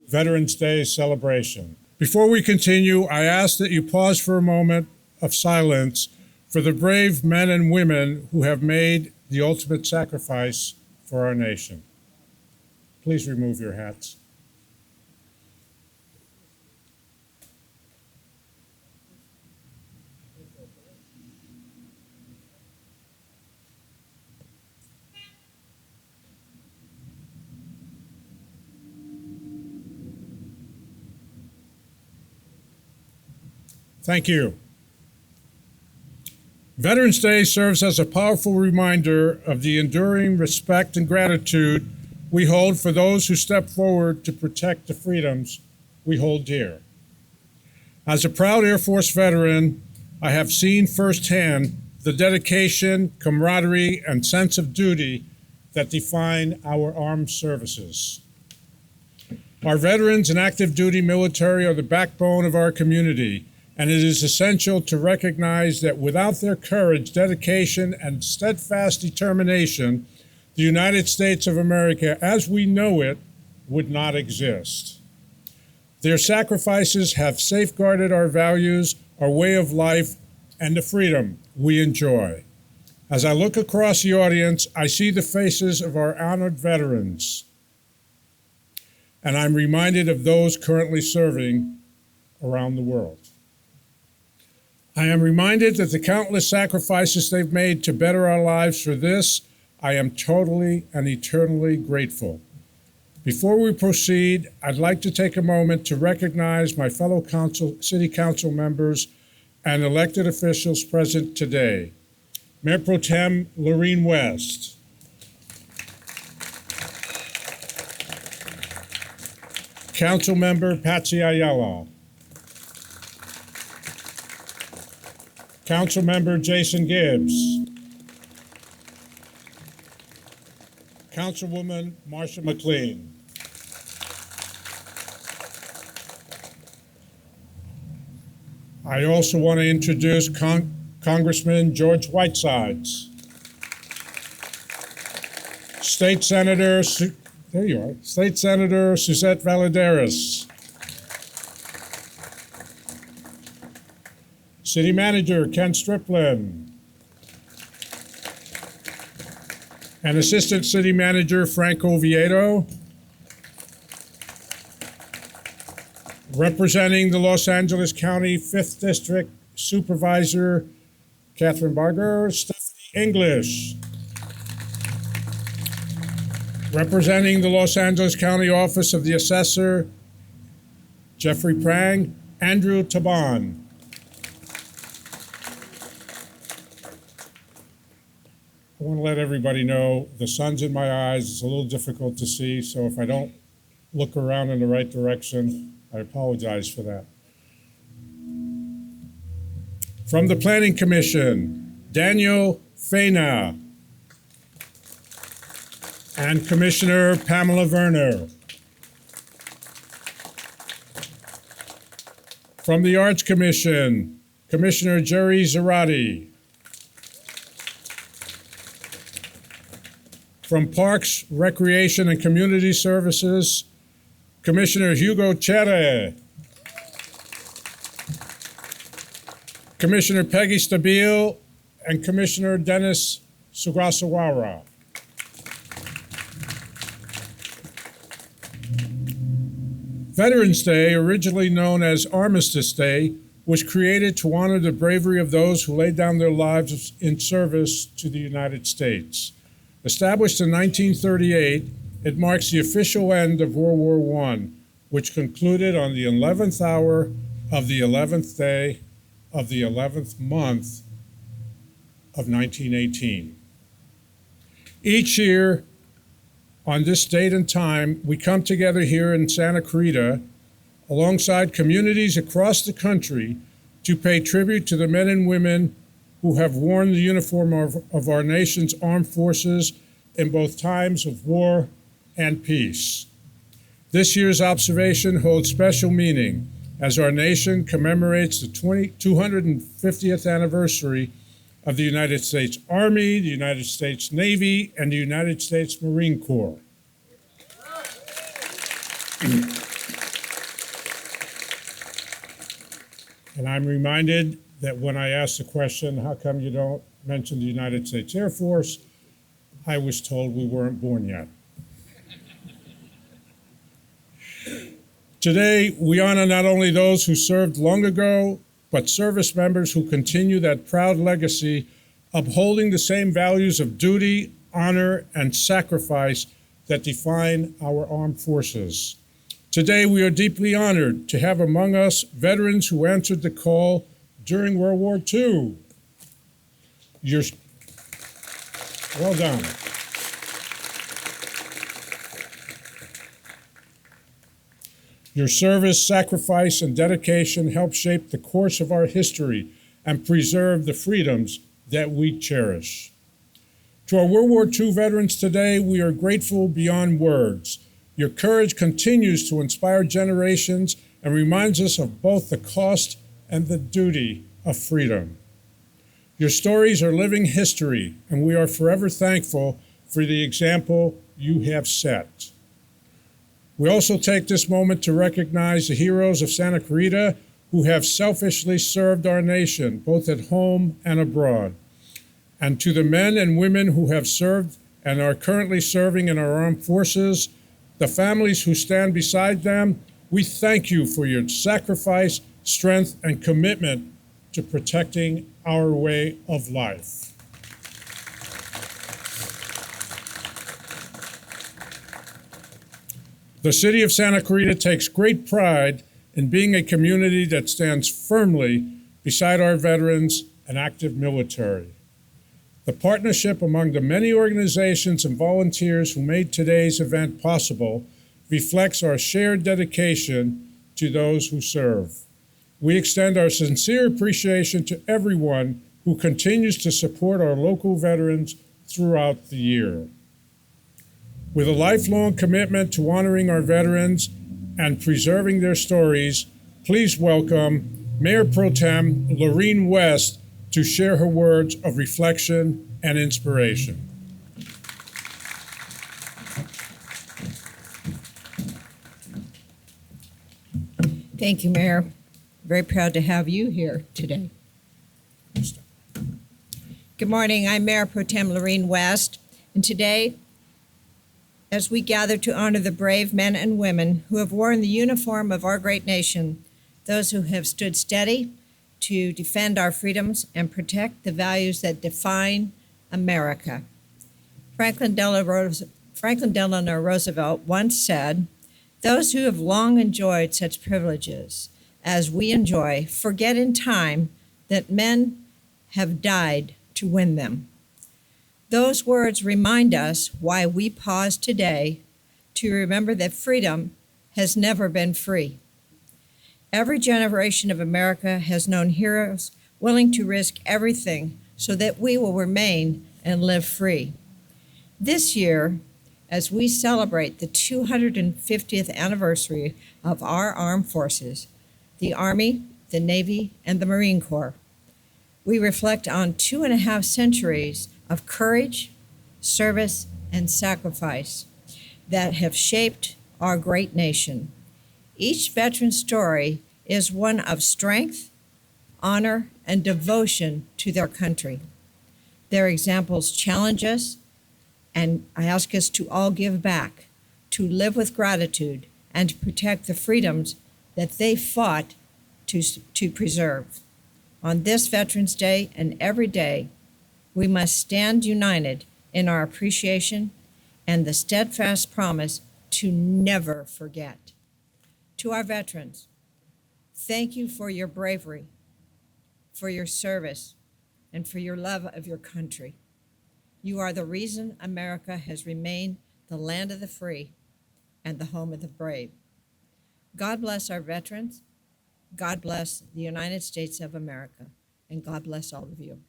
Veterans Day celebration. Before we continue, I ask that you pause for a moment of silence for the brave men and women who have made the ultimate sacrifice for our nation. Please remove your hats. Thank you. Veterans Day serves as a powerful reminder of the enduring respect and gratitude we hold for those who step forward to protect the freedoms we hold dear. As a proud Air Force veteran, I have seen firsthand the dedication, camaraderie, and sense of duty that define our armed services. Our veterans and active duty military are the backbone of our community, and it is essential to recognize that without their courage, dedication, and steadfast determination, the United States of America, as we know it, would not exist. Their sacrifices have safeguarded our values, our way of life, and the freedom we enjoy. As I look across the audience, I see the faces of our honored veterans, and I'm reminded of those currently serving around the world. I am reminded that the countless sacrifices they've made to better our lives. For this, I am totally and eternally grateful. Before we proceed, I'd like to take a moment to recognize my fellow city council members and elected officials present today. Mayor Pro Tem Lorene West, Council Member Patsy Ayala, Council Member Jason Gibbs, Councilwoman Marsha McLean, I also want to introduce Congressman George Whitesides, State Senator, there you are, State Senator Suzette Valadares, City Manager Ken Striplin, and Assistant City Manager Frank Oviedo. Representing the Los Angeles County 5th District Supervisor Catherine Barger, Stephanie English. Representing the Los Angeles County Office of the Assessor Jeffrey Prang, Andrew Taban. I want to let everybody know the sun's in my eyes. It's a little difficult to see, so if I don't look around in the right direction, I apologize for that. From the Planning Commission, Daniel Fena and Commissioner Pamela Werner. From the Arts Commission, Commissioner Jerry Zarate. From Parks, Recreation, and Community Services, Commissioner Hugo Chere. Commissioner Peggy Stabile and Commissioner Dennis Sugasawara. Veterans Day, originally known as Armistice Day, was created to honor the bravery of those who laid down their lives in service to the United States. Established in 1938, it marks the official end of World War I, which concluded on the 11th hour of the 11th day of the 11th month of 1918. Each year, on this date and time, we come together here in Santa Clarita, alongside communities across the country, to pay tribute to the men and women who have worn the uniform of our nation's armed forces in both times of war and peace. This year's observation holds special meaning as our nation commemorates the 250th anniversary of the United States Army, the United States Navy, and the United States Marine Corps. And I'm reminded that when I asked the question, how come you don't mention the United States Air Force, I was told we weren't born yet. Today, we honor not only those who served long ago, but service members who continue that proud legacy, upholding the same values of duty, honor, and sacrifice that define our armed forces. Today, we are deeply honored to have among us veterans who answered the call during World War II. Well done. Your service, sacrifice, and dedication help shape the course of our history and preserve the freedoms that we cherish. To our World War II veterans today, we are grateful beyond words. Your courage continues to inspire generations and reminds us of both the cost and the duty of freedom. Your stories are living history, and we are forever thankful for the example you have set. We also take this moment to recognize the heroes of Santa Clarita who have selfishly served our nation, both at home and abroad. And to the men and women who have served and are currently serving in our armed forces, the families who stand beside them, we thank you for your sacrifice, strength, and commitment to protecting our way of life. The city of Santa Clarita takes great pride in being a community that stands firmly beside our veterans and active military. The partnership among the many organizations and volunteers who made today's event possible reflects our shared dedication to those who serve. We extend our sincere appreciation to everyone who continues to support our local veterans throughout the year. With a lifelong commitment to honoring our veterans and preserving their stories, please welcome Mayor Pro Tem Lorene West to share her words of reflection and inspiration. Thank you, Mayor. Very proud to have you here today. Good morning. I'm Mayor Pro Tem Lorene West, and today, as we gather to honor the brave men and women who have worn the uniform of our great nation, those who have stood steady to defend our freedoms and protect the values that define America. Franklin Delano Roosevelt once said, "Those who have long enjoyed such privileges as we enjoy forget in time that men have died to win them." Those words remind us why we pause today to remember that freedom has never been free. Every generation of America has known heroes willing to risk everything so that we will remain and live free. This year, as we celebrate the 250th anniversary of our armed forces, the Army, the Navy, and the Marine Corps, we reflect on 2.5 centuries of courage, service, and sacrifice that have shaped our great nation. Each veteran's story is one of strength, honor, and devotion to their country. Their examples challenge us, and I ask us to all give back, to live with gratitude, and to protect the freedoms that they fought to preserve. On this Veterans Day and every day, we must stand united in our appreciation and the steadfast promise to never forget. To our veterans, thank you for your bravery, for your service, and for your love of your country. You are the reason America has remained the land of the free and the home of the brave. God bless our veterans. God bless the United States of America. And God bless all of you.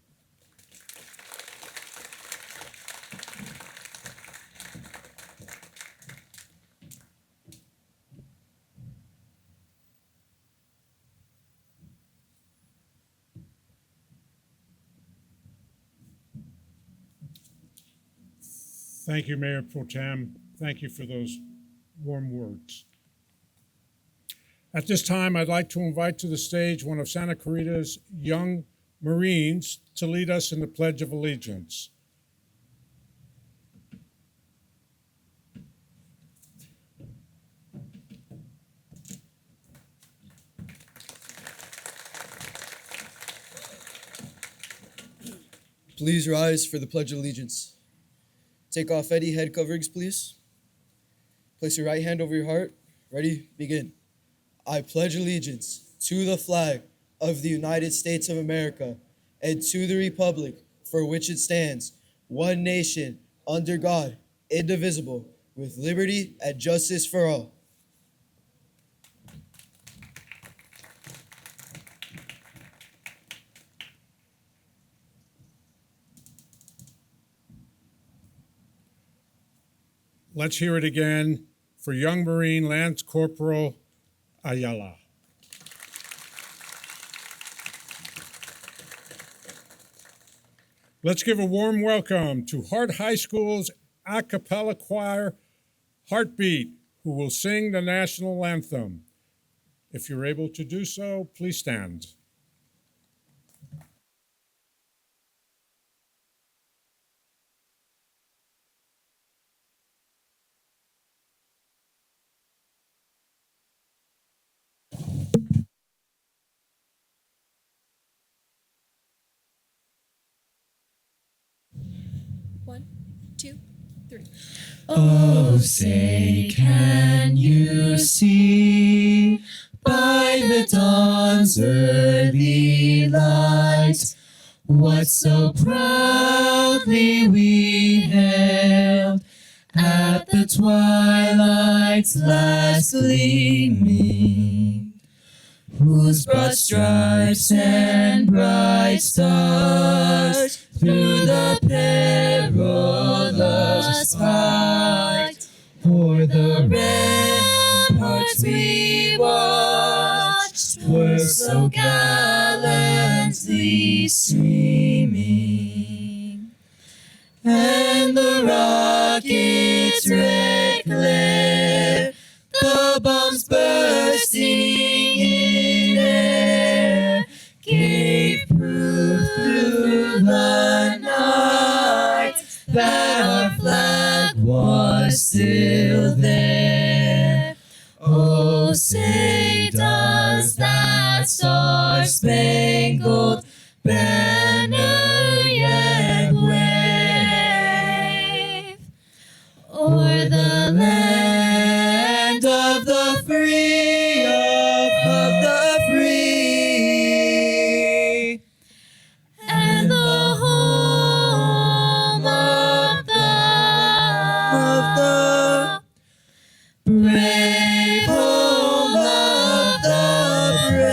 Thank you, Mayor Pro Tem. Thank you for those warm words. At this time, I'd like to invite to the stage one of Santa Clarita's young Marines to lead us in the Pledge of Allegiance. Please rise for the Pledge of Allegiance. Take off any head coverings, please. Place your right hand over your heart. Ready? Begin. I pledge allegiance to the flag of the United States of America and to the republic for which it stands, one nation, under God, indivisible, with liberty and justice for all. Let's hear it again for young Marine Lance Corporal Ayala. Let's give a warm welcome to Hart High School's a cappella choir, Heartbeat, who will sing the national anthem. If you're able to do so, please stand. One, two, three. Oh, say, can you see by the dawn's early light what so proudly we hailed at the twilight's last gleaming, whose broad stripes and bright stars through the perilous fight o'er the ramparts we watched were so gallantly streaming, and the rocket's red glare, the bombs bursting in air, gave proof through the night that our flag was still there. Oh, say does that star-spangled banner yet wave o'er the land of the free, of the free, and the home of the brave, home of the brave.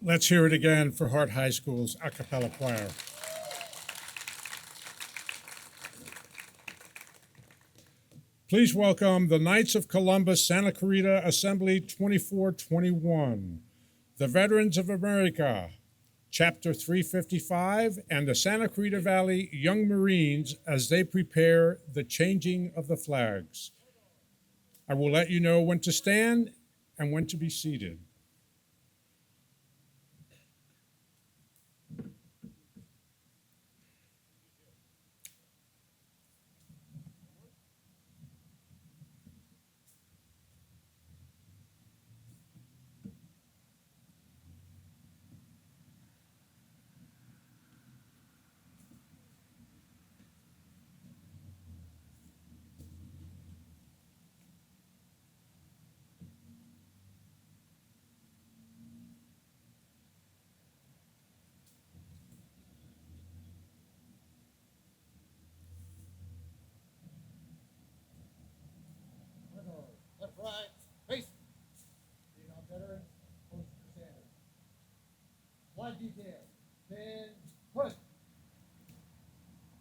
Let's hear it again for Hart High School's a cappella choir. Please welcome the Knights of Columbus Santa Clarita Assembly 2421, the Veterans of America, Chapter 355, and the Santa Clarita Valley Young Marines as they prepare the changing of the flags. I will let you know when to stand and when to be seated.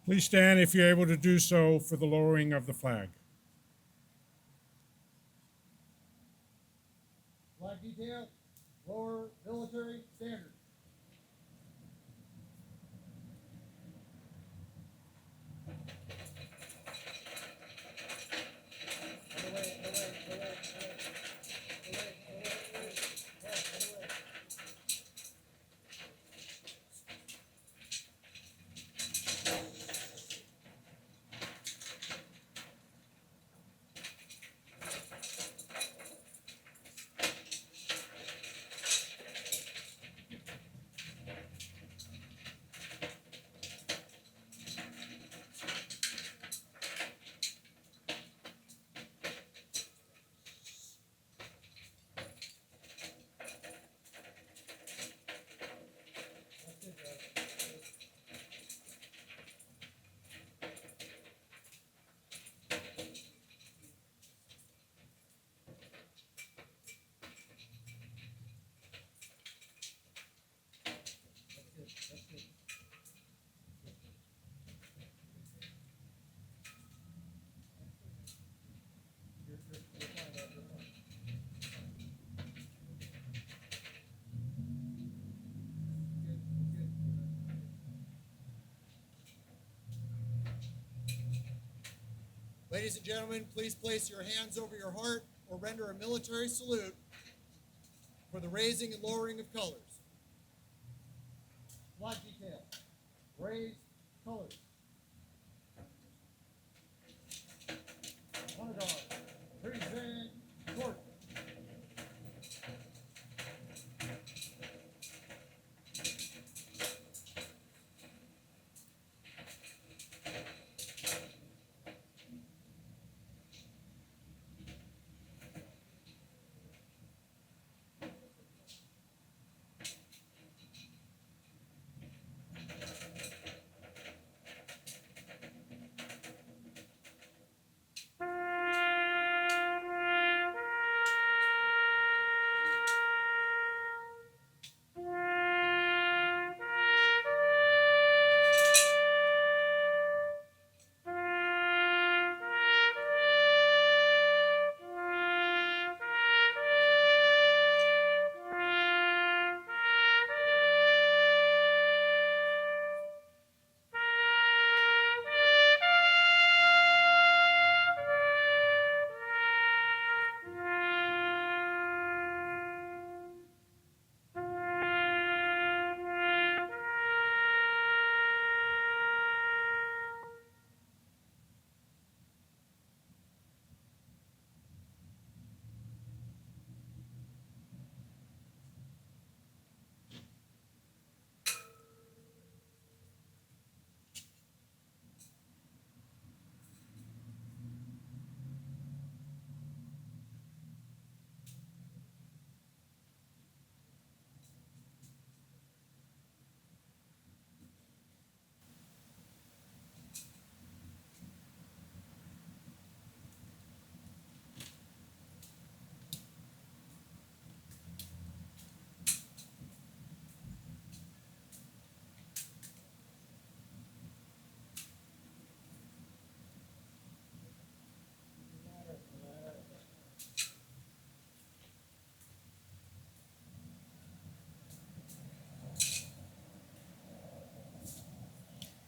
Please stand if you're able to do so for the lowering of the flag. Flag detail, lower military standard. Ladies and gentlemen, please place your hands over your heart or render a military salute for the raising and lowering of colors. Flag detail, raise colors. Honor guard, present court.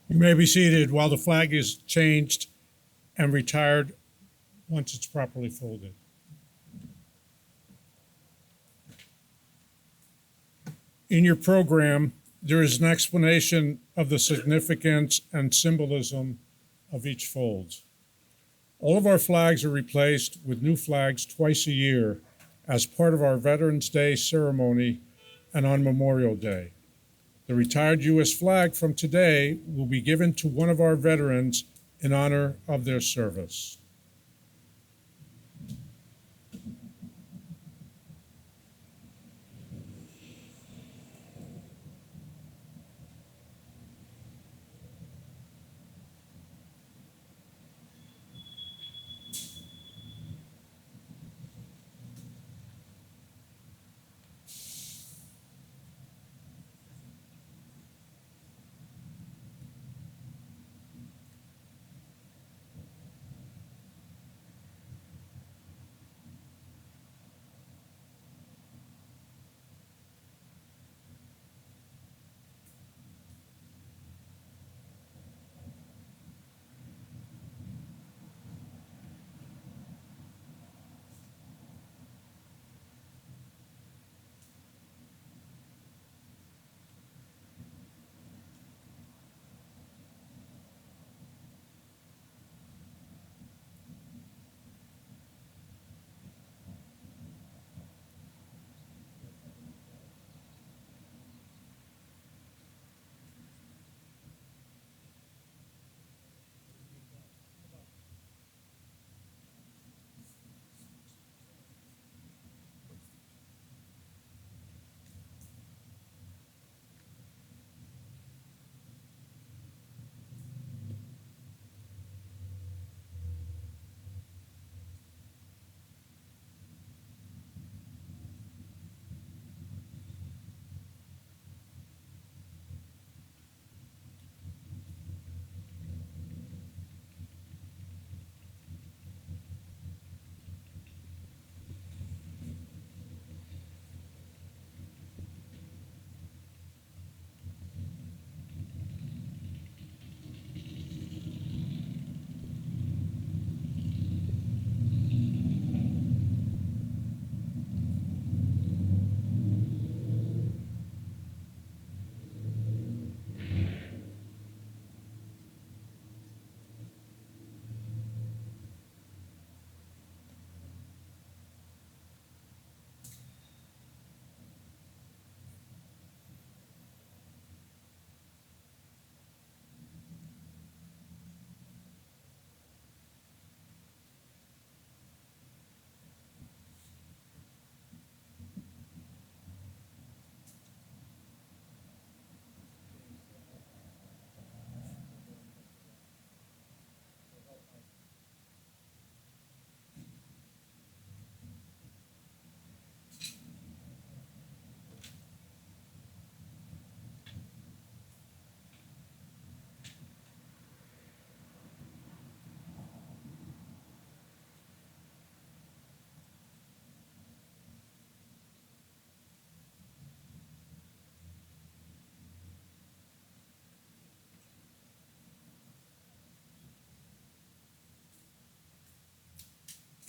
You may be seated while the flag is changed and retired once it's properly folded. In your program, there is an explanation of the significance and symbolism of each fold. All of our flags are replaced with new flags twice a year as part of our Veterans Day ceremony and on Memorial Day. The retired U.S. flag from today will be given to one of our veterans in honor of their service.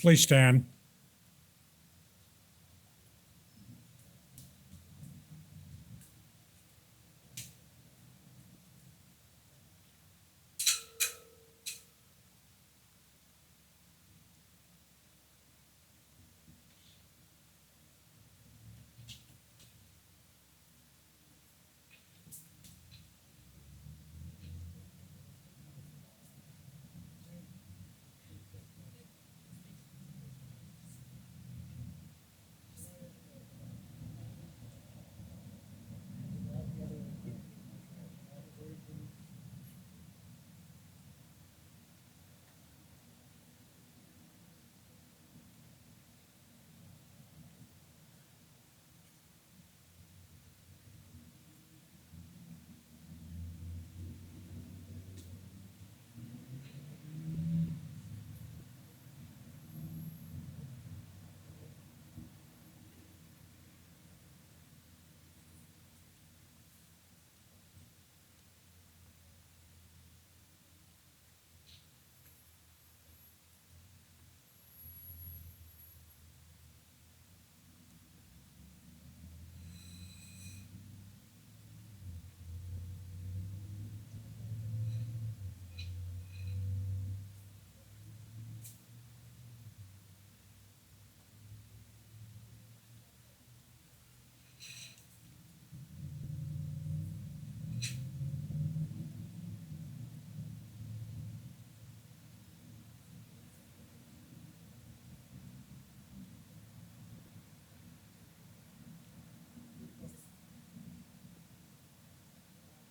Please stand.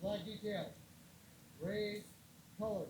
Flag detail. Raise colors.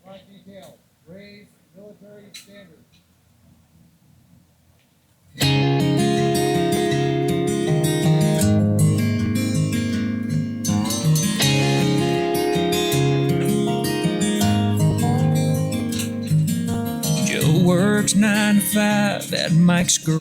Flag detail. Raise military standards. Joe works 9 to 5 at Mike's garage.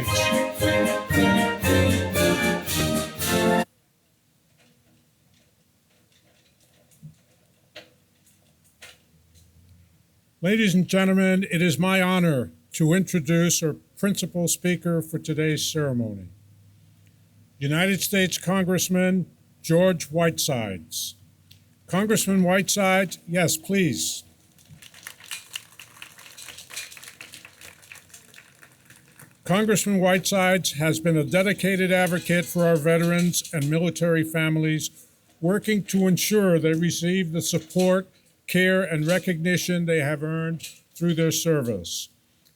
stage. Ladies and gentlemen, it is my honor to introduce our principal speaker for today's ceremony, United States Congressman George Whitesides. Congressman Whitesides, yes, please. Congressman Whitesides has been a dedicated advocate for our veterans and military families, working to ensure they receive the support, care, and recognition they have earned through their service.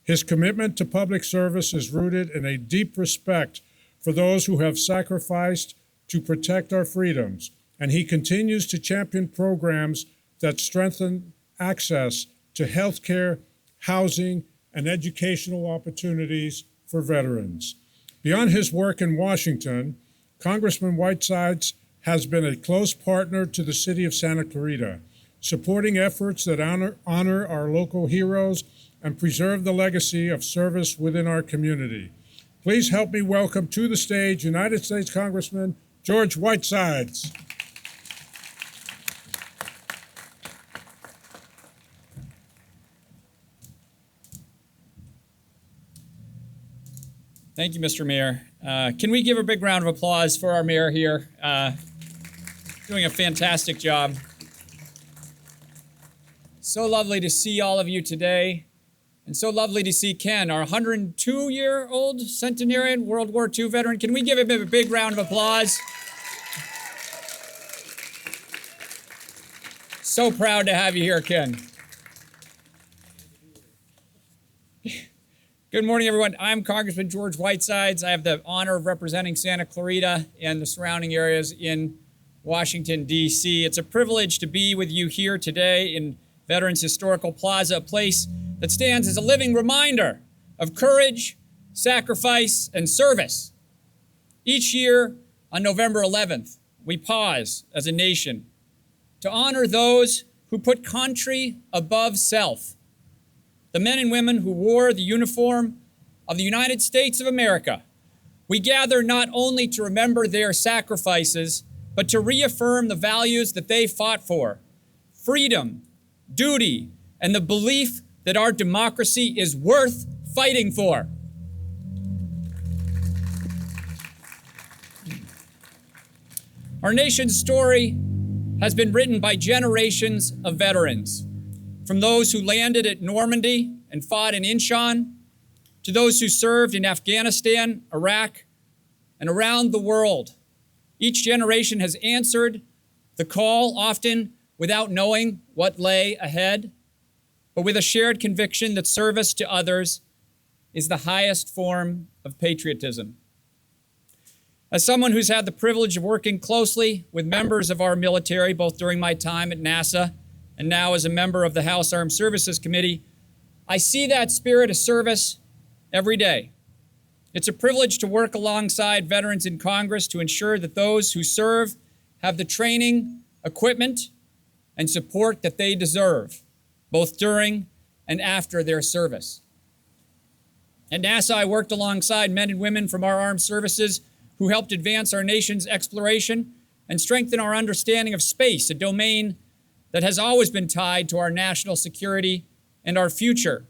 His commitment to public service is rooted in a deep respect for those who have sacrificed to protect our freedoms, and he continues to champion programs that strengthen access to health care, housing, and educational opportunities for veterans. Beyond his work in Washington, Congressman Whitesides has been a close partner to the city of Santa Clarita, supporting efforts that honor our local heroes and preserve the legacy of service within our community. Please help me welcome to the stage United States Congressman George Whitesides. Thank you, Mr. Mayor. Can we give a big round of applause for our mayor here? Doing a fantastic job. So lovely to see all of you today. And so lovely to see Ken, our 102-year-old centenarian, World War II veteran. Can we give him a big round of applause? So proud to have you here, Ken. Good morning, everyone. I'm Congressman George Whitesides. I have the honor of representing Santa Clarita and the surrounding areas in Washington, D.C. It's a privilege to be with you here today in Veterans Historical Plaza, a place that stands as a living reminder of courage, sacrifice, and service. Each year on November 11th, we pause as a nation to honor those who put country above self, the men and women who wore the uniform of the United States of America. We gather not only to remember their sacrifices, but to reaffirm the values that they fought for: freedom, duty, and the belief that our democracy is worth fighting for. Our nation's story has been written by generations of veterans, from those who landed at Normandy and fought in Inchon, to those who served in Afghanistan, Iraq, and around the world. Each generation has answered the call, often without knowing what lay ahead, but with a shared conviction that service to others is the highest form of patriotism. As someone who's had the privilege of working closely with members of our military, both during my time at NASA and now as a member of the House Armed Services Committee, I see that spirit of service every day. It's a privilege to work alongside veterans in Congress to ensure that those who serve have the training, equipment, and support that they deserve, both during and after their service. At NASA, I worked alongside men and women from our armed services who helped advance our nation's exploration and strengthen our understanding of space, a domain that has always been tied to our national security and our future.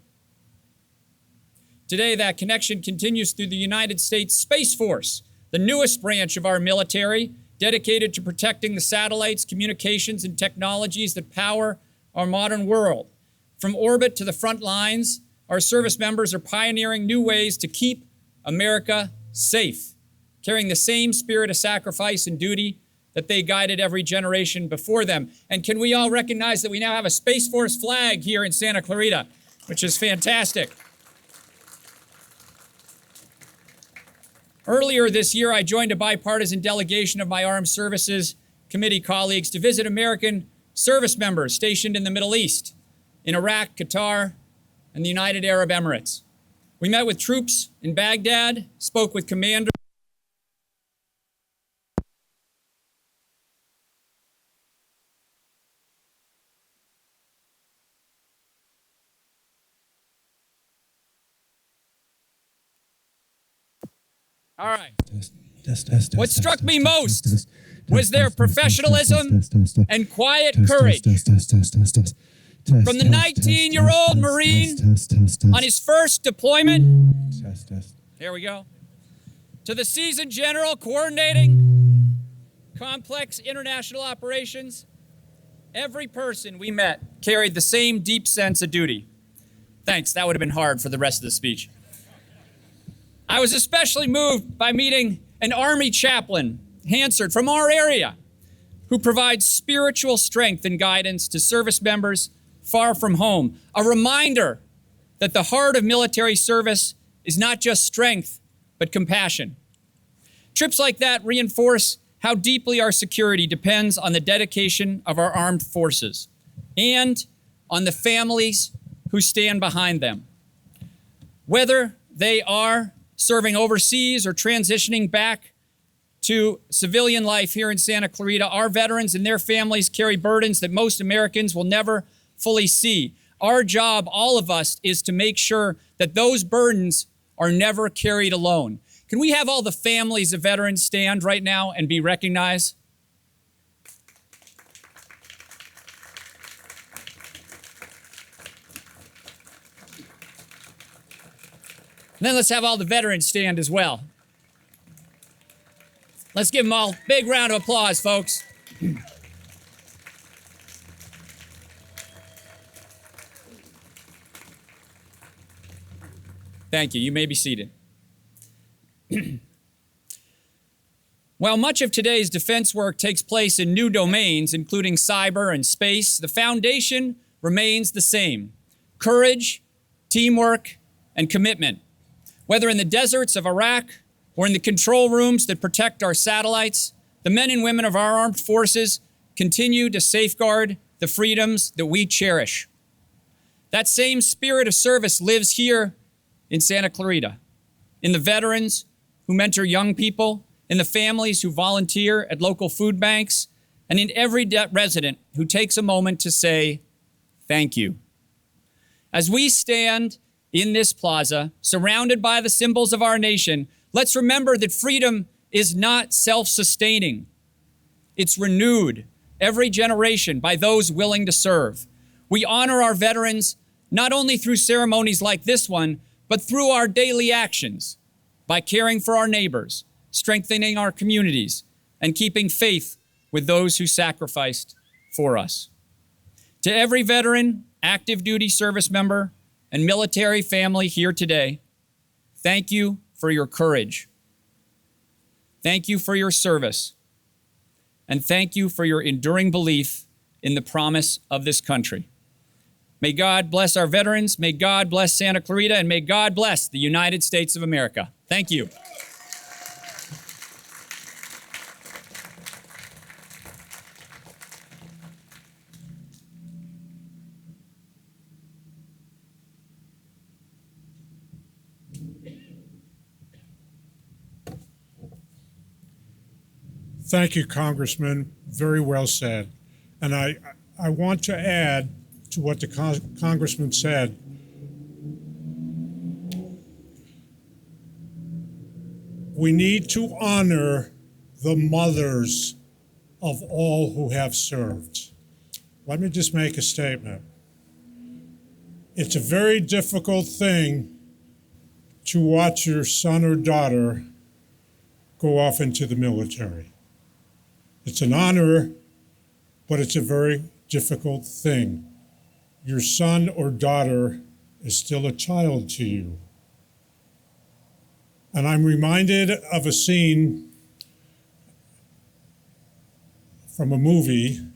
Today, that connection continues through the United States Space Force, the newest branch of our military, dedicated to protecting the satellites, communications, and technologies that power our modern world. From orbit to the front lines, our service members are pioneering new ways to keep America safe, carrying the same spirit of sacrifice and duty that they guided every generation before them. And can we all recognize that we now have a Space Force flag here in Santa Clarita, which is fantastic. Earlier this year, I joined a bipartisan delegation of my Armed Services Committee colleagues to visit American service members stationed in the Middle East, in Iraq, Qatar, and the United Arab Emirates. We met with troops in Baghdad, spoke with commanders, All right. What struck me most was their professionalism and quiet courage. From the 19-year-old Marine on his first deployment, here we go, to the seasoned general coordinating complex international operations, every person we met carried the same deep sense of duty. Thanks, that would have been hard for the rest of the speech. I was especially moved by meeting an Army chaplain, Hansard, from our area, who provides spiritual strength and guidance to service members far from home. A reminder that the heart of military service is not just strength, but compassion. Trips like that reinforce how deeply our security depends on the dedication of our armed forces and on the families who stand behind them. Whether they are serving overseas or transitioning back to civilian life here in Santa Clarita, our veterans and their families carry burdens that most Americans will never fully see. Our job, all of us, is to make sure that those burdens are never carried alone. Can we have all the families of veterans stand right now and be recognized? And then let's have all the veterans stand as well. Let's give them all a big round of applause, folks. Thank you. You may be seated. While much of today's defense work takes place in new domains, including cyber and space, the foundation remains the same: courage, teamwork, and commitment. Whether in the deserts of Iraq or in the control rooms that protect our satellites, the men and women of our armed forces continue to safeguard the freedoms that we cherish. That same spirit of service lives here in Santa Clarita, in the veterans who mentor young people, in the families who volunteer at local food banks, and in every resident who takes a moment to say, thank you. As we stand in this plaza, surrounded by the symbols of our nation, let's remember that freedom is not self-sustaining. It's renewed every generation by those willing to serve. We honor our veterans not only through ceremonies like this one, but through our daily actions, by caring for our neighbors, strengthening our communities, and keeping faith with those who sacrificed for us. To every veteran, active duty service member, and military family here today, thank you for your courage. Thank you for your service. And thank you for your enduring belief in the promise of this country. May God bless our veterans, may God bless Santa Clarita, and may God bless the United States of America. Thank you. Thank you, Congressman. Very well said. And I want to add to what the Congressman said. We need to honor the mothers of all who have served. Let me just make a statement. It's a very difficult thing to watch your son or daughter go off into the military. It's an honor, but it's a very difficult thing. Your son or daughter is still a child to you. And I'm reminded of a scene from a movie,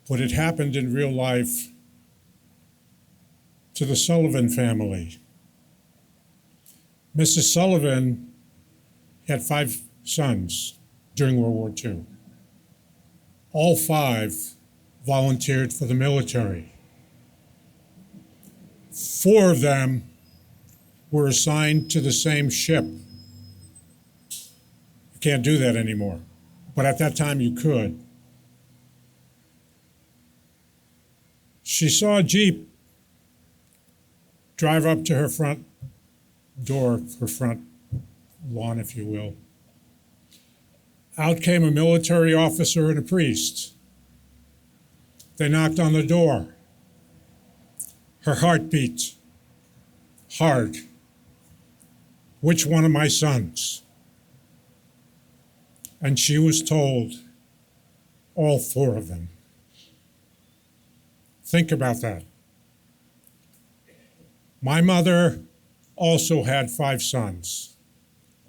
but it happened in real life to the Sullivan family. Mrs. Sullivan had 5 sons during World War II. All 5 volunteered for the military. 4 of them were assigned to the same ship. You can't do that anymore, but at that time you could. She saw a Jeep drive up to her front door, her front lawn, if you will. Out came a military officer and a priest. They knocked on the door. Her heart beat hard. Which one of my sons? And she was told, all four of them. Think about that. My mother also had 5 sons.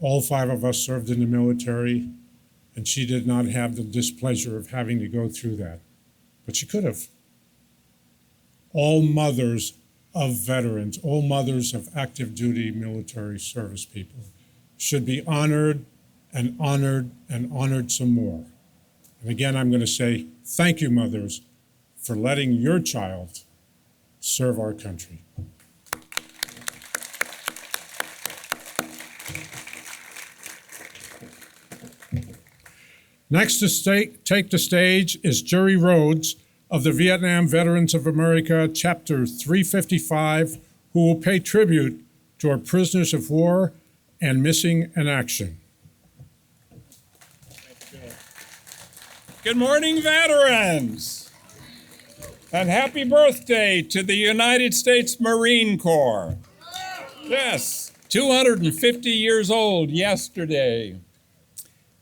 All 5 of us served in the military, and she did not have the displeasure of having to go through that. But she could have. All mothers of veterans, all mothers of active duty military service people should be honored and honored and honored some more. And again, I'm going to say thank you, mothers, for letting your child serve our country. Next to take the stage is Jerry Rhodes of the Vietnam Veterans of America, Chapter 355, who will pay tribute to our prisoners of war and missing in action. Good morning, veterans, and happy birthday to the United States Marine Corps. Yes, 250 years old yesterday.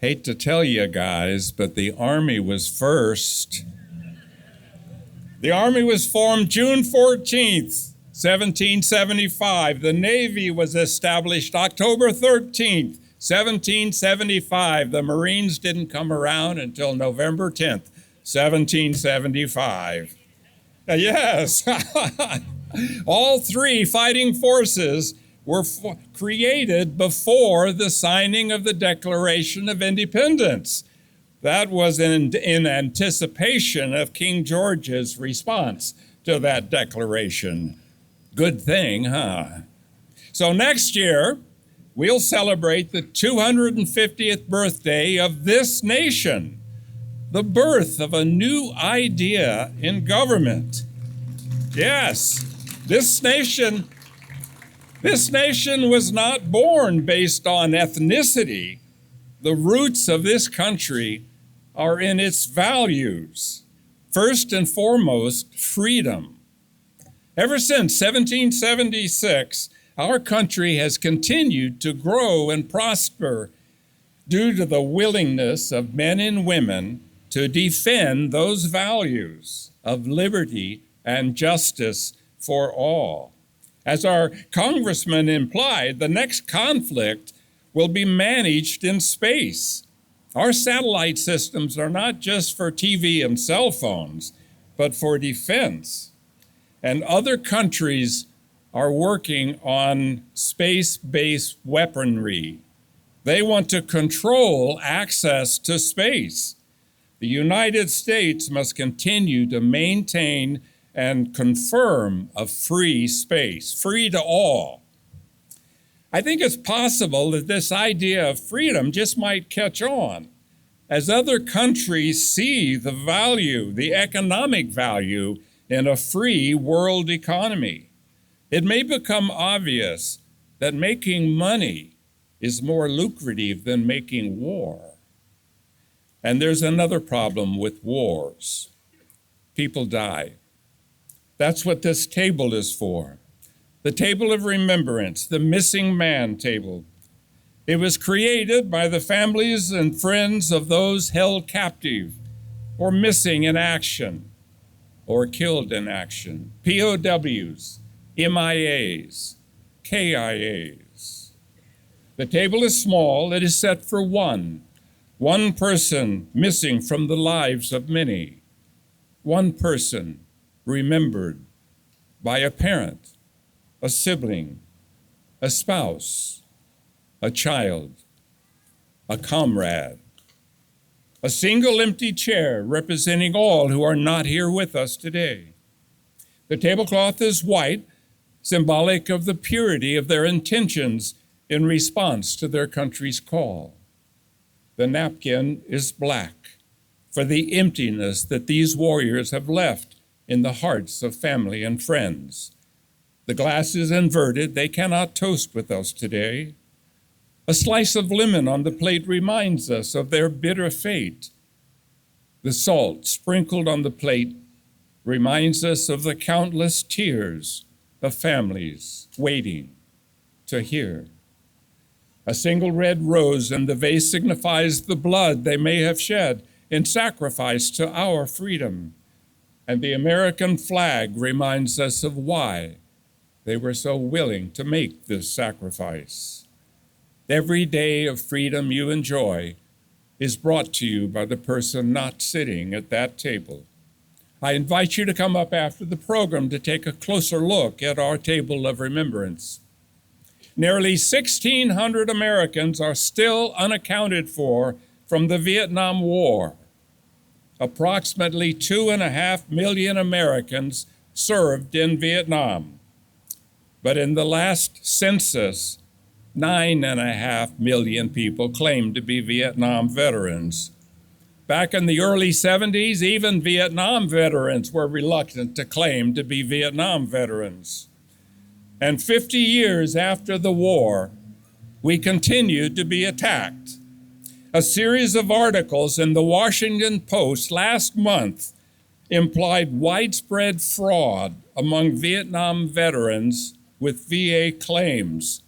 Hate to tell you guys, but the Army was first. The Army was formed June 14th, 1775. The Navy was established October 13th, 1775. The Marines didn't come around until November 10th, 1775. Yes, all 3 fighting forces were created before the signing of the Declaration of Independence. That was in anticipation of King George's response to that declaration. Good thing, huh? So next year, we'll celebrate the 250th birthday of this nation, the birth of a new idea in government. Yes, this nation was not born based on ethnicity. The roots of this country are in its values. First and foremost, freedom. Ever since 1776, our country has continued to grow and prosper due to the willingness of men and women to defend those values of liberty and justice for all. As our congressman implied, the next conflict will be managed in space. Our satellite systems are not just for TV and cell phones, but for defense. And other countries are working on space-based weaponry. They want to control access to space. The United States must continue to maintain and confirm a free space, free to all. I think it's possible that this idea of freedom just might catch on as other countries see the value, the economic value in a free world economy. It may become obvious that making money is more lucrative than making war. And there's another problem with wars. People die. That's what this table is for. The table of remembrance, the missing man table. It was created by the families and friends of those held captive or missing in action or killed in action, POWs, MIAs, KIAs. The table is small. It is set for one person missing from the lives of many, one person remembered by a parent, a sibling, a spouse, a child, a comrade, a single empty chair representing all who are not here with us today. The tablecloth is white, symbolic of the purity of their intentions in response to their country's call. The napkin is black for the emptiness that these warriors have left in the hearts of family and friends. The glass is inverted. They cannot toast with us today. A slice of lemon on the plate reminds us of their bitter fate. The salt sprinkled on the plate reminds us of the countless tears of families waiting to hear. A single red rose in the vase signifies the blood they may have shed in sacrifice to our freedom. And the American flag reminds us of why they were so willing to make this sacrifice. Every day of freedom you enjoy is brought to you by the person not sitting at that table. I invite you to come up after the program to take a closer look at our table of remembrance. Nearly 1,600 Americans are still unaccounted for from the Vietnam War. Approximately 2.5 million Americans served in Vietnam. But in the last census, 9.5 million people claimed to be Vietnam veterans. Back in the early 70s, even Vietnam veterans were reluctant to claim to be Vietnam veterans. And 50 years after the war, we continued to be attacked. A series of articles in the Washington Post last month implied widespread fraud among Vietnam veterans with VA claims,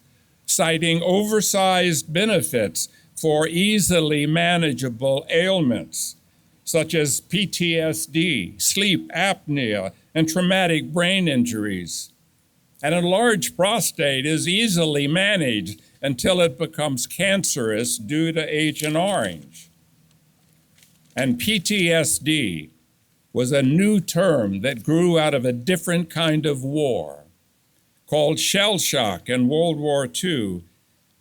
citing oversized benefits for easily manageable ailments, such as PTSD, sleep apnea, and traumatic brain injuries. An enlarged prostate is easily managed until it becomes cancerous due to Agent Orange. And PTSD was a new term that grew out of a different kind of war called shell shock in World War II.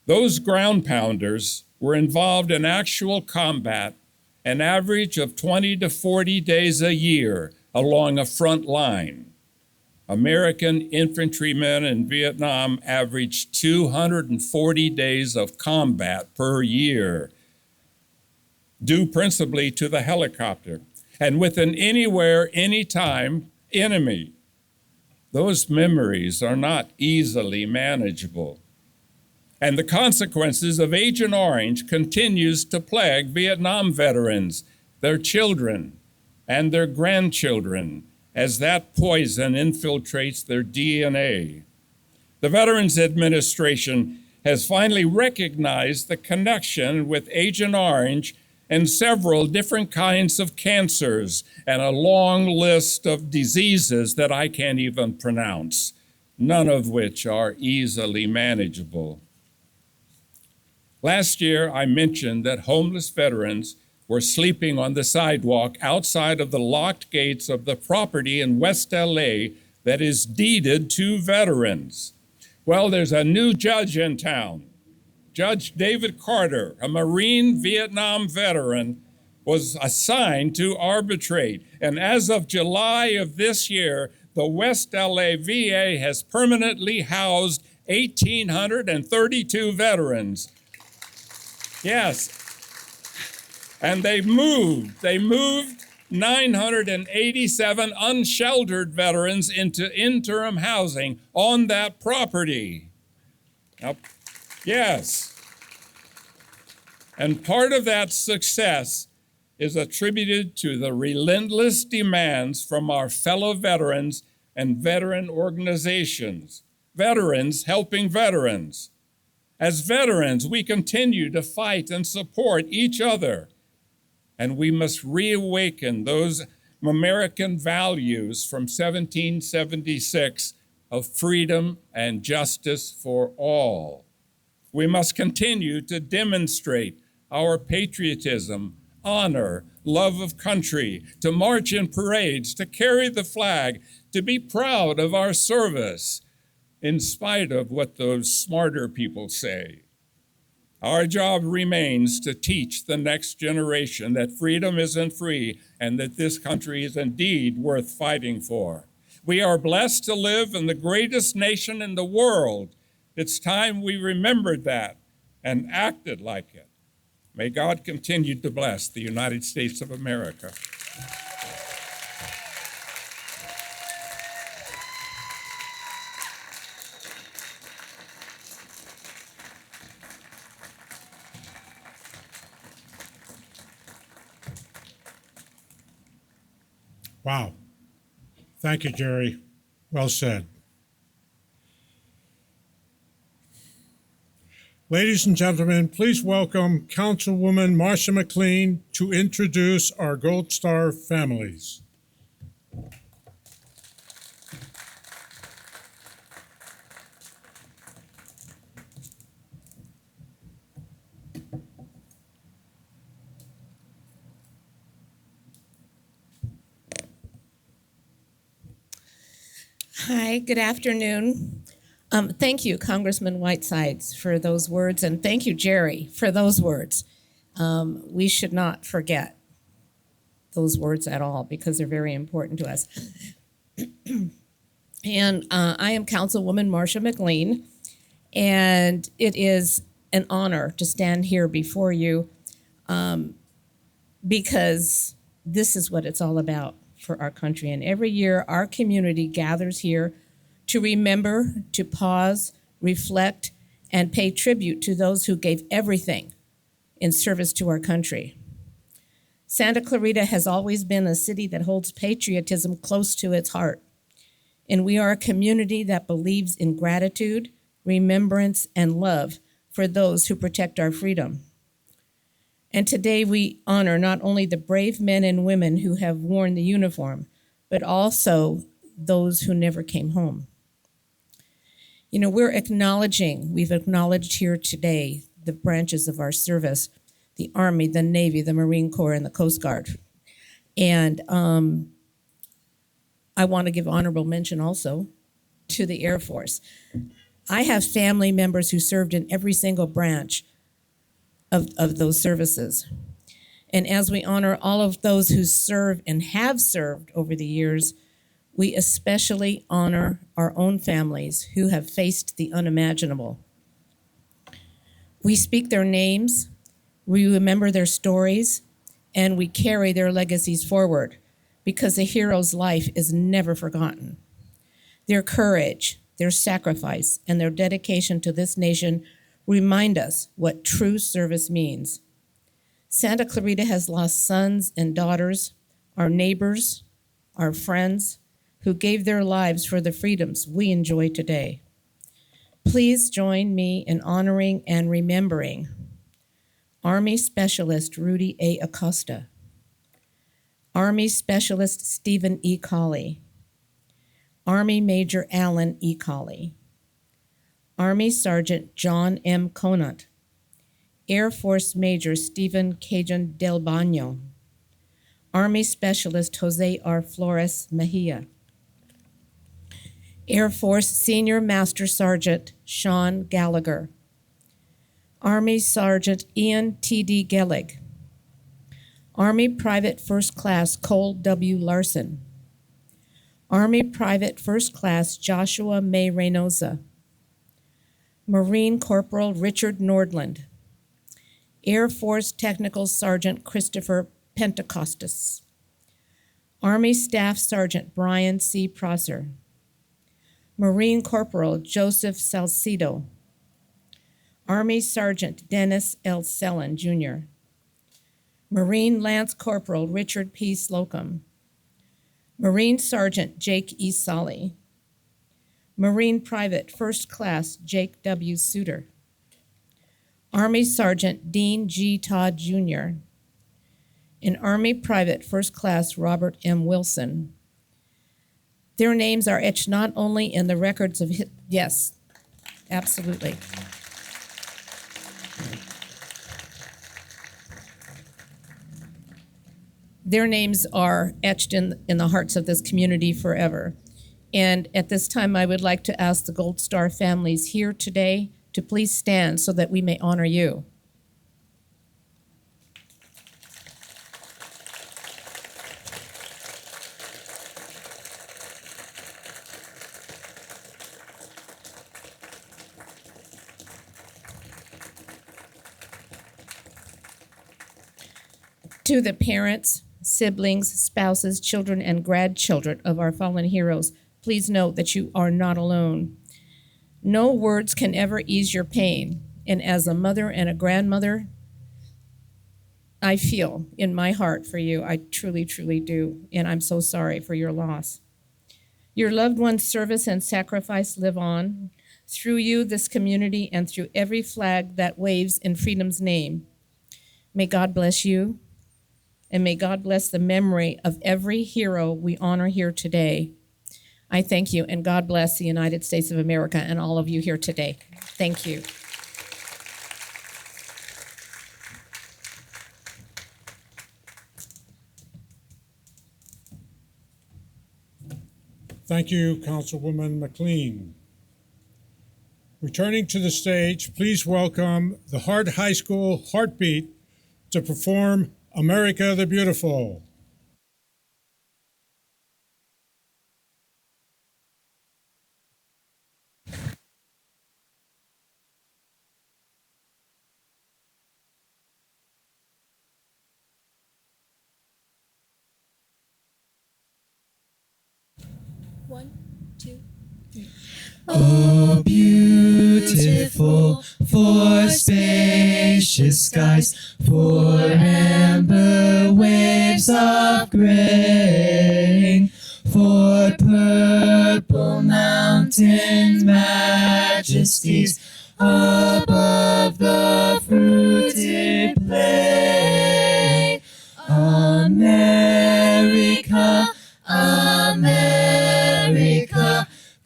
Those ground pounders were involved in actual combat an average of 20 to 40 days a year along a front line. American infantrymen in Vietnam averaged 240 days of combat per year, due principally to the helicopter, and with an anywhere, anytime enemy. Those memories are not easily manageable. And the consequences of Agent Orange continues to plague Vietnam veterans, their children, and their grandchildren, as that poison infiltrates their DNA. The Veterans Administration has finally recognized the connection with Agent Orange and several different kinds of cancers and a long list of diseases that I can't even pronounce, none of which are easily manageable. Last year, I mentioned that homeless veterans were sleeping on the sidewalk outside of the locked gates of the property in West LA that is deeded to veterans. Well, there's a new judge in town. Judge David Carter, a Marine Vietnam veteran, was assigned to arbitrate. And as of July of this year, the West LA VA has permanently housed 1,832 veterans. Yes. And they moved 987 unsheltered veterans into interim housing on that property. Now, yes. And part of that success is attributed to the relentless demands from our fellow veterans and veteran organizations, veterans helping veterans. As veterans, we continue to fight and support each other, and we must reawaken those American values from 1776 of freedom and justice for all. We must continue to demonstrate our patriotism, honor, love of country, to march in parades, to carry the flag, to be proud of our service, in spite of what those smarter people say. Our job remains to teach the next generation that freedom isn't free and that this country is indeed worth fighting for. We are blessed to live in the greatest nation in the world. It's time we remembered that and acted like it. May God continue to bless the United States of America. Wow. Thank you, Jerry. Well said. Ladies and gentlemen, please welcome Councilwoman Marcia McLean to introduce our Gold Star families. Hi, good afternoon. Thank you, Congressman Whitesides, for those words, and thank you, Jerry, for those words. We should not forget those words at all because they're very important to us. And I am Councilwoman Marcia McLean, and it is an honor to stand here before you because this is what it's all about for our country. And every year, our community gathers here to remember, to pause, reflect, and pay tribute to those who gave everything in service to our country. Santa Clarita has always been a city that holds patriotism close to its heart. And we are a community that believes in gratitude, remembrance, and love for those who protect our freedom. And today we honor not only the brave men and women who have worn the uniform, but also those who never came home. You know, we've acknowledged here today the branches of our service, the Army, the Navy, the Marine Corps, and the Coast Guard. And I want to give honorable mention also to the Air Force. I have family members who served in every single branch of those services. And as we honor all of those who serve and have served over the years, we especially honor our own families who have faced the unimaginable. We speak their names, we remember their stories, and we carry their legacies forward because a hero's life is never forgotten. Their courage, their sacrifice, and their dedication to this nation remind us what true service means. Santa Clarita has lost sons and daughters, our neighbors, our friends, who gave their lives for the freedoms we enjoy today. Please join me in honoring and remembering Army Specialist Rudy A. Acosta, Army Specialist Stephen E. Colley, Army Major Alan E. Colley, Army Sergeant John M. Conant, Air Force Major Stephen Cajun Del Baño, Army Specialist Jose R. Flores Mejia, Air Force Senior Master Sergeant Sean Gallagher, Army Sergeant Ian T.D. Gellig, Army Private First Class Cole W. Larson, Army Private First Class Joshua May Reynosa, Marine Corporal Richard Nordland, Air Force Technical Sergeant Christopher Pentecostas, Army Staff Sergeant Brian C. Prosser, Marine Corporal Joseph Salcido, Army Sergeant Dennis L. Sellen, Jr., Marine Lance Corporal Richard P. Slocum, Marine Sergeant Jake E. Solly, Marine Private First Class Jake W. Suter, Army Sergeant Dean G. Todd, Jr., and Army Private First Class Robert M. Wilson. Their names are etched not only in the records of, yes, absolutely. Their names are etched in the hearts of this community forever. And at this time, I would like to ask the Gold Star families here today to please stand so that we may honor you. To the parents, siblings, spouses, children, and grandchildren of our fallen heroes, please note that you are not alone. No words can ever ease your pain, and as a mother and a grandmother, I feel in my heart for you. I truly, truly do. And I'm so sorry for your loss. Your loved ones' service and sacrifice live on through you, this community, and through every flag that waves in freedom's name. May God bless you, and may God bless the memory of every hero we honor here today. I thank you, and God bless the United States of America and all of you here today. Thank you. Thank you, Councilwoman McLean. Returning to the stage, please welcome the Hart High School Heartbeat to perform America the Beautiful. One, two, three. Oh, beautiful for spacious skies, for amber waves of grain, for purple mountain majesties above the fruited plain. America, America,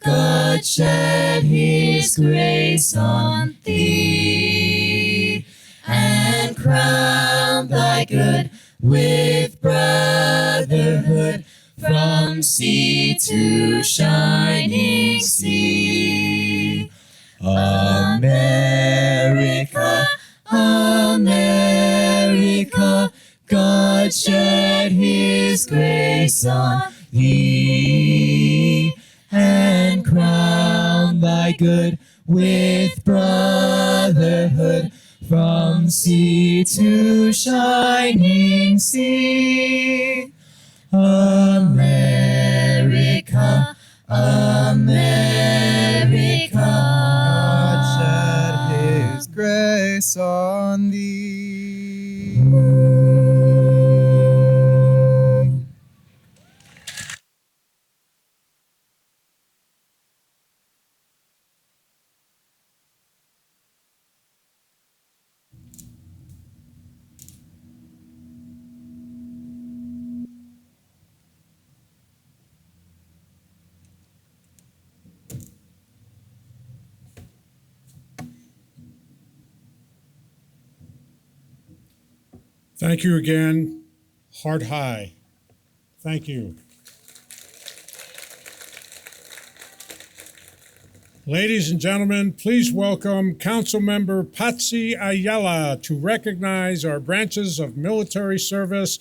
God shed his grace on thee, and crown thy good with brotherhood from sea to shining sea. America, America, God shed his grace on thee, and crown thy good with brotherhood from sea to shining sea. America, America, God shed his grace on thee. Thank you again, Hart High. Thank you. Ladies and gentlemen, please welcome Councilmember Patsy Ayala to recognize our branches of military service,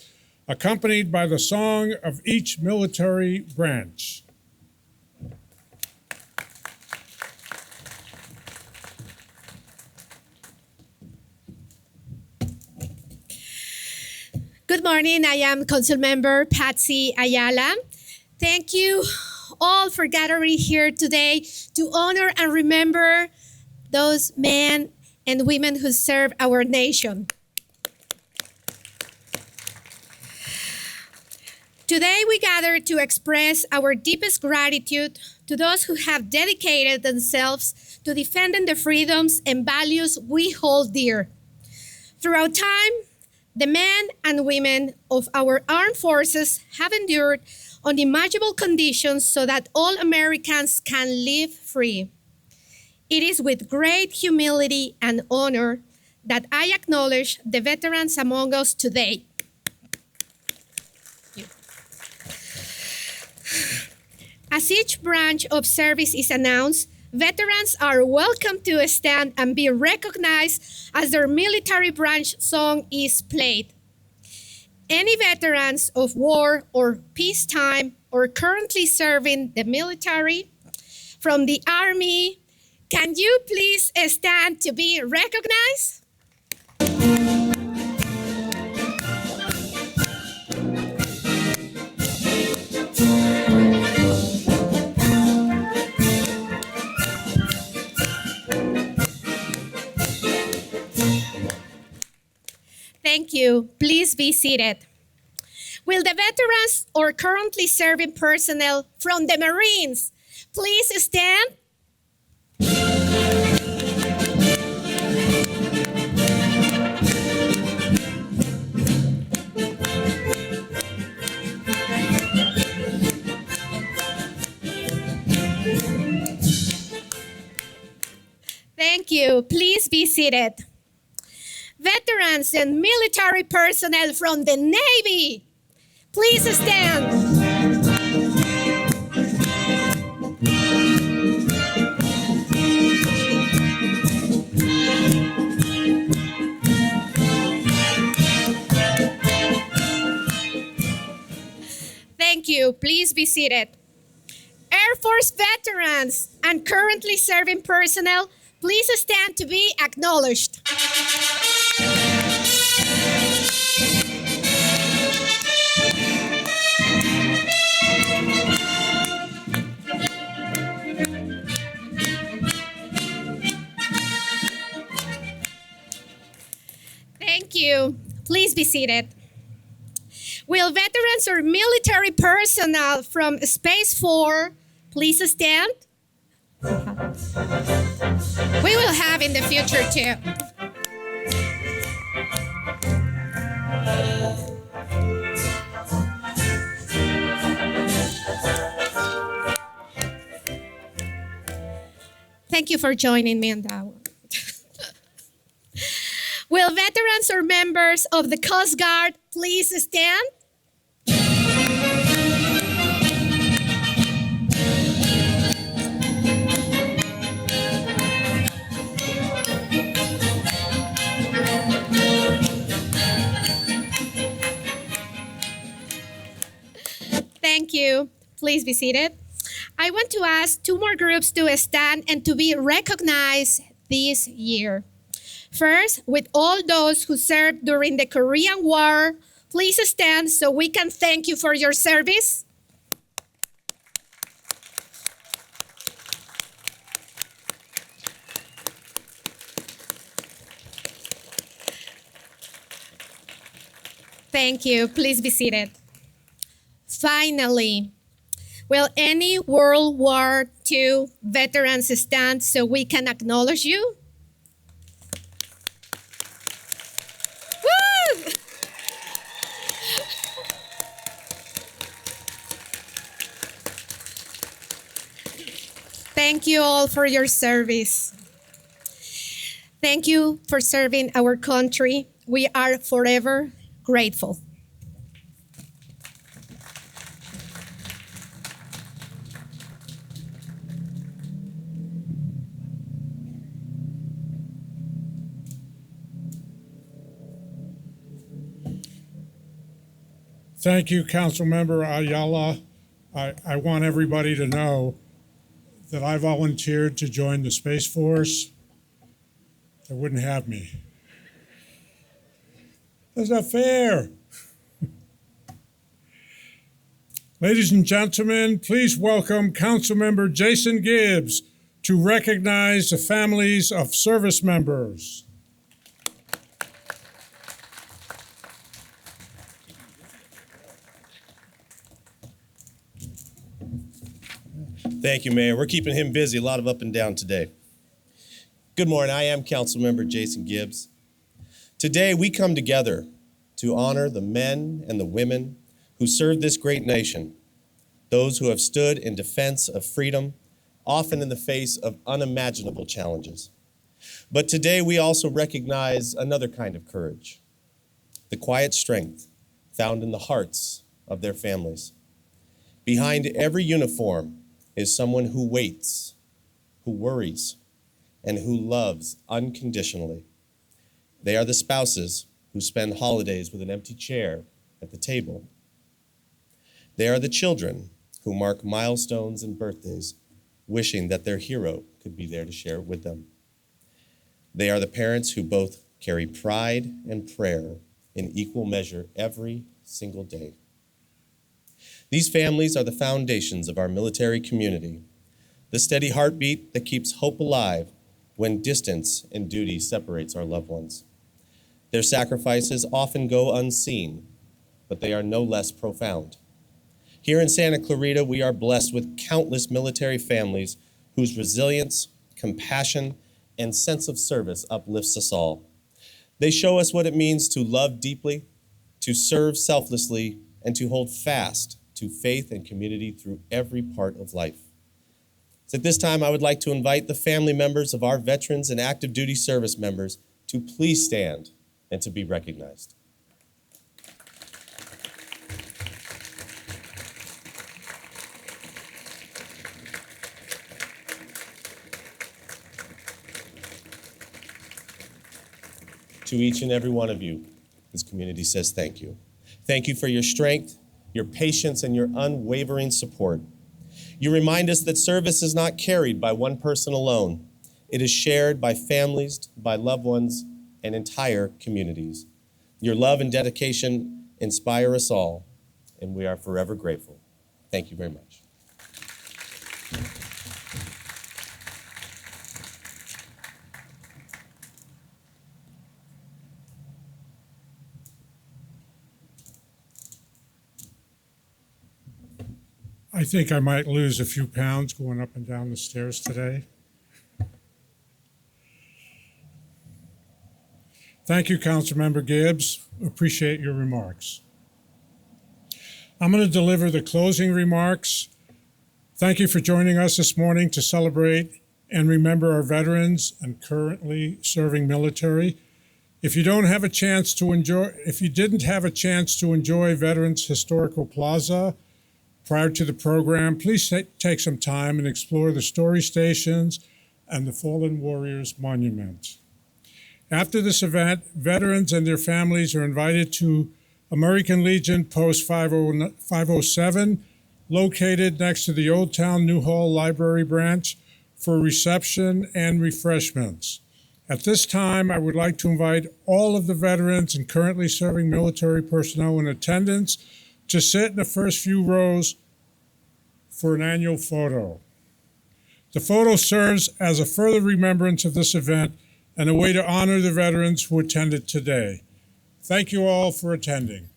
accompanied by the song of each military branch. Good morning. I am Councilmember Patsy Ayala. Thank you all for gathering here today to honor and remember those men and women who serve our nation. Today we gather to express our deepest gratitude to those who have dedicated themselves to defending the freedoms and values we hold dear. Throughout time, the men and women of our armed forces have endured unimaginable conditions so that all Americans can live free. It is with great humility and honor that I acknowledge the veterans among us today. As each branch of service is announced, veterans are welcome to stand and be recognized as their military branch song is played. Any veterans of war or peacetime or currently serving the military from the Army, can you please stand to be recognized? Thank Thank you. Please be seated. Will the veterans or currently serving personnel from the Marines please stand? Thank you. Please be seated. Veterans and military personnel from the Navy, please stand. Thank you. Please be seated. Air Force veterans and currently serving personnel, please stand to be acknowledged. Thank you. Please be seated. Will veterans or military personnel from Space Force please stand? We will have in the future too. Thank you for joining me on that one. Will veterans or members of the Coast Guard please stand? Thank you. Please be seated. I want to ask two more groups to stand and to be recognized this year. First, with all those who served during the Korean War, please stand so we can thank you for your service. Thank you. Please be seated. Finally, will any World War II veterans stand so we can acknowledge you? Woo! Thank you all for your service. Thank you for serving our country. We are forever grateful. Thank you, Councilmember Ayala. I want everybody to know that I volunteered to join the Space Force. They wouldn't have me. That's not fair. Ladies and gentlemen, please welcome Councilmember Jason Gibbs to recognize the families of service members. Thank you, Mayor. We're keeping him busy, a lot of up and down today. Good morning. I am Councilmember Jason Gibbs. Today, we come together to honor the men and the women who served this great nation, those who have stood in defense of freedom, often in the face of unimaginable challenges. But today, we also recognize another kind of courage, the quiet strength found in the hearts of their families. Behind every uniform is someone who waits, who worries, and who loves unconditionally. They are the spouses who spend holidays with an empty chair at the table. They are the children who mark milestones and birthdays, wishing that their hero could be there to share it with them. They are the parents who both carry pride and prayer in equal measure every single day. These families are the foundations of our military community, the steady heartbeat that keeps hope alive when distance and duty separates our loved ones. Their sacrifices often go unseen, but they are no less profound. Here in Santa Clarita, we are blessed with countless military families whose resilience, compassion, and sense of service uplifts us all. They show us what it means to love deeply, to serve selflessly, and to hold fast to faith and community through every part of life. So at this time, I would like to invite the family members of our veterans and active duty service members to please stand and to be recognized. To each and every one of you, this community says thank you. Thank you for your strength, your patience, and your unwavering support. You remind us that service is not carried by one person alone. It is shared by families, by loved ones, and entire communities. Your love and dedication inspire us all, and we are forever grateful. Thank you very much. I think I might lose a few pounds going up and down the stairs today. Thank you, Councilmember Gibbs. Appreciate your remarks. I'm going to deliver the closing remarks. Thank you for joining us this morning to celebrate and remember our veterans and currently serving military. If you didn't have a chance to enjoy Veterans Historical Plaza prior to the program, please take some time and explore the story stations and the Fallen Warriors Monument. After this event, veterans and their families are invited to American Legion Post 507, located next to the Old Town New Hall Library branch, for reception and refreshments. At this time, I would like to invite all of the veterans and currently serving military personnel in attendance to sit in the first few rows for an annual photo. The photo serves as a further remembrance of this event and a way to honor the veterans who attended today. Thank you all for attending.